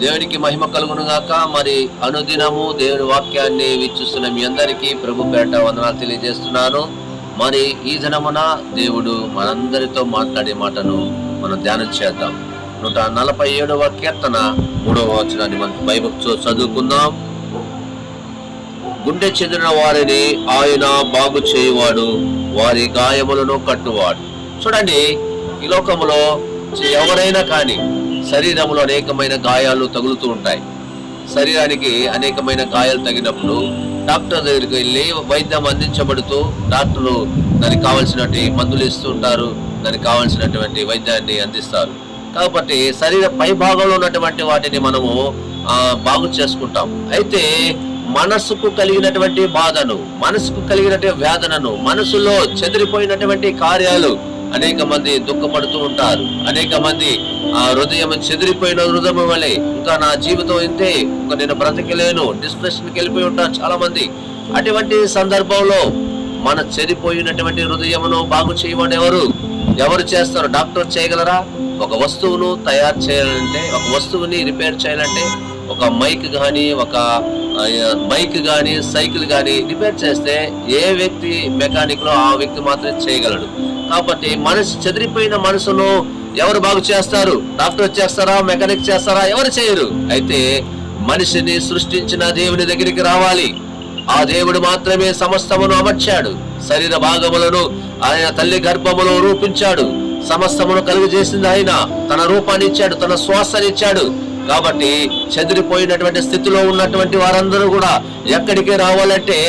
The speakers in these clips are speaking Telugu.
దేవునికి మహిమ కలుగును గాక. మరి అనుదినము దేవుని వాక్యాన్ని వీక్షిస్తున్న మీ అందరికీ ప్రభు పేట వందనాలు తెలియజేస్తున్నాను. మరి ఈ దినమున దేవుడు మనందరితో మాట్లాడే మాటను మనం ధ్యానం చేద్దాం. 147వ కీర్తన 3వ వచనాన్ని మనం బైబిల్ చదువుకుందాం. గుండె చెదిరిన వారిని ఆయన బాగు చేయువాడు, వారి గాయములను కట్టువాడు. చూడండి, ఈ లోకములో ఎవరైనా కానీ శరీరంలో అనేకమైన గాయాలు తగులుతూ ఉంటాయి. శరీరానికి అనేకమైన గాయాలు తగినప్పుడు డాక్టర్ దగ్గరికి వెళ్ళి వైద్యం అందించబడుతూ డాక్టర్లు దానికి కావాల్సినటువంటి మందులు ఇస్తూ ఉంటారు, దానికి కావాల్సినటువంటి వైద్యాన్ని అందిస్తారు. కాబట్టి శరీర పై భాగంలో ఉన్నటువంటి వాటిని మనము బాగు చేసుకుంటాం. అయితే మనసుకు కలిగినటువంటి బాధను, మనసుకు కలిగినటువంటి వేదనను, మనసులో చెదిరిపోయినటువంటి కార్యాలు అనేక మంది దుఃఖపడుతూ ఉంటారు. అనేక మంది హృదయం చెదిరిపోయిన హృదయం వలె ఇంకా నా జీవితం ఇంతే, ఇంకా నేను బ్రతకలేను, డిప్రెషన్కి వెళ్ళిపోయి ఉంటారు చాలా మంది. అటువంటి సందర్భంలో మన చెదిరిపోయినటువంటి హృదయమును బాగు చేయమని ఎవరు చేస్తారు? డాక్టర్ చేయగలరా? ఒక వస్తువును తయారు చేయాలంటే, ఒక వస్తువుని రిపేర్ చేయాలంటే, ఒక మైక్ కానీ సైకిల్ కానీ రిపేర్ చేస్తే ఏ వ్యక్తి మెకానిక్ లో ఆ వ్యక్తి మాత్రమే చేయగలడు. కాబట్టి చెదిరిపోయిన మనసును ఎవరు బాగు చేస్తారు? డాక్టర్ చేస్తారా? మెకానిక్ చేస్తారా? ఎవరు చేయరు. అయితే మనిషిని సృష్టించిన దేవుని దగ్గరికి రావాలి. ఆ దేవుడు మాత్రమే సమస్తమును అమర్చాడు. శరీర భాగములను ఆయన తల్లి గర్భములో రూపించాడు. సమస్తమును కలుగజేసింది ఆయన. తన రూపాన్ని ఇచ్చాడు, తన శ్వాసని ఇచ్చాడు. కాబట్టి చెదిరిపోయినటువంటి స్థితిలో ఉన్నటువంటి వారందరూ కూడా ఎక్కడికి రావాలంటే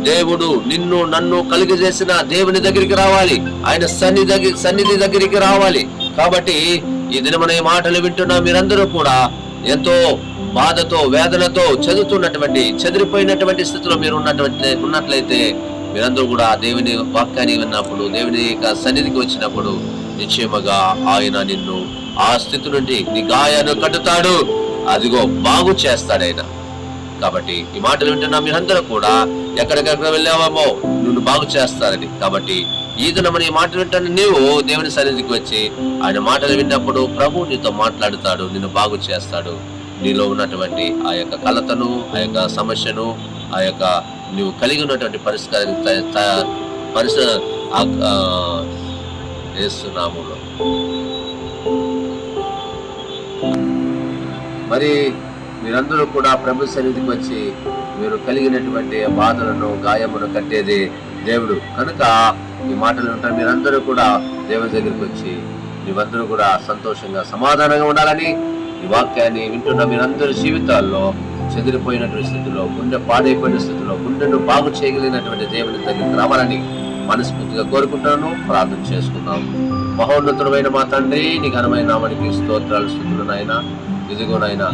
దేవుడు నిన్ను నన్ను కలుగజేసిన దేవుని దగ్గరికి రావాలి. ఆయన సన్నిధి దగ్గరికి రావాలి. కాబట్టి ఈ దినమున ఈ మాటలు వింటున్న మీరందరూ కూడా ఎంతో బాధతో వేదనతో చెదిరిపోయినటువంటి స్థితిలో మీరు ఉన్నట్లయితే మీరందరూ కూడా దేవుని వాక్యాన్ని విన్నప్పుడు, దేవుని సన్నిధికి వచ్చినప్పుడు నిశ్చయముగా ఆయన నిన్ను ఆ స్థితి నుండి నీ గాయాన్ని కట్టుతాడు, అదిగో బాగు చేస్తాడు ఆయన. కాబట్టి ఈ మాటలు వింటున్నా మీరందరూ కూడా ఎక్కడికెక్కడ వెళ్ళామో నిన్ను బాగు చేస్తారని. కాబట్టి ఈ దినమని ఈ మాటలు వింటాను నీవు దేవుని సన్నిధికి వచ్చి ఆయన మాటలు విన్నప్పుడు ప్రభు నీతో మాట్లాడుతాడు, నిన్ను బాగు చేస్తాడు. నీలో ఉన్నటువంటి ఆ యొక్క కలతను, ఆ యొక్క సమస్యను, ఆ యొక్క నువ్వు కలిగి ఉన్నటువంటి పరిష్కారం మరి మీరందరూ కూడా ప్రభు సన్నిధికి వచ్చి మీరు కలిగినటువంటి బాధలను, గాయమును కట్టేది దేవుడు కనుక ఈ మాటలు ఉంటారు. మీరందరూ కూడా దేవుని దగ్గరికి వచ్చి మీరందరూ కూడా సంతోషంగా సమాధానంగా ఉండాలని, ఈ వాక్యాన్ని వింటున్న మీరందరి జీవితాల్లో చెదిరిపోయినటువంటి స్థితిలో, గుండె పాడైపోయిన స్థితిలో గుండెను బాగు చేయగలిగినటువంటి దేవుని దగ్గరికి రావాలని మనస్ఫూర్తిగా కోరుకుంటున్నాను. ప్రార్థన చేసుకున్నాం. మహోన్నతుడమైన మా తండ్రి, నీ ఘనమైన నామానికి స్తోత్రాలు, స్తుతులు నాయనా. ఇదిగో నాయనా,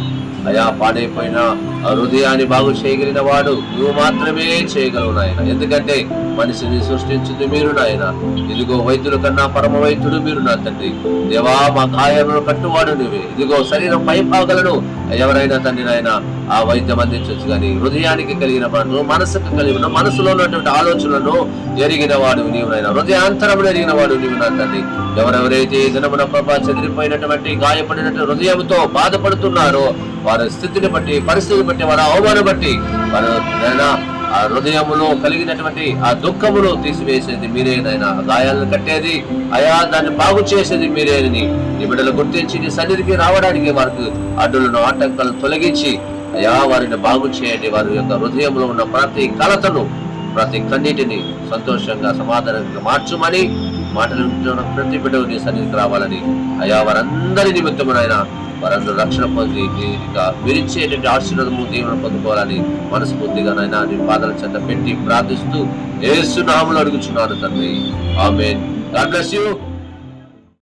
అయా పాడైపోయిన ఆ హృదయాన్ని బాగు చేయగలిగిన వాడు నువ్వు మాత్రమే చేయగలవు నాయన. ఎందుకంటే మనిషిని సృష్టించింది మీరు నాయన. ఇదిగో వైద్యుల కన్నా పరమ వైద్యుడు మీరు నా తండ్రి. దేవా, మా గాయములను కట్టువాడు నువ్వే. ఇదిగో శరీరం పై భాగాలను ఎవరైనా తండ్రి నాయన ఆ వైద్యం అందించవచ్చు. కానీ హృదయానికి కలిగిన వాడు, మనసుకు కలిగిన మనసులో ఉన్నటువంటి ఆలోచనలను ఎరిగిన వాడు నీవు నాయన. హృదయాంతరమును ఎరిగిన వాడు నీవు నా తండ్రి. ఎవరెవరైతే దినమున ప్రభా చెదిరిపోయినటువంటి గాయపడినటువంటి హృదయంతో బాధపడుతున్నారో వారి స్థితిని బట్టి, పరిస్థితిని బట్టి, వారి అవమానం బట్టి వారు ఆ హృదయములో కలిగినటువంటి ఆ దుఃఖమును తీసివేసేది మీరేనైనా, గాయాలను కట్టేది అయా దాన్ని బాగు చేసేది మీరేనని నీ బిడ్డలు గుర్తించి నీ సన్నిధికి రావడానికి వారికి అడ్డులను, ఆటంకాలను తొలగించి అయా వారిని బాగు చేయండి. వారి యొక్క హృదయంలో ఉన్న ప్రతి కలతను, ప్రతి కన్నిటిని సంతోషంగా, సమాధానంగా మార్చుమని మాటలు ప్రతి బిడ్డలు నీ సన్నిధికి రావాలని అయా వారందరి నిమిత్తమునైనా వారందరూ రక్షణ పొంది విరిచేటువంటి ఆశీర్వాదము దేవుని పొందుకోవాలని మనస్ఫూర్తిగా నైనా నీ పాదాల చెంత పెట్టి ప్రార్థిస్తూ యేసు నామములో అడుగుచున్నాను తండ్రి. ఆమేన్. God bless you.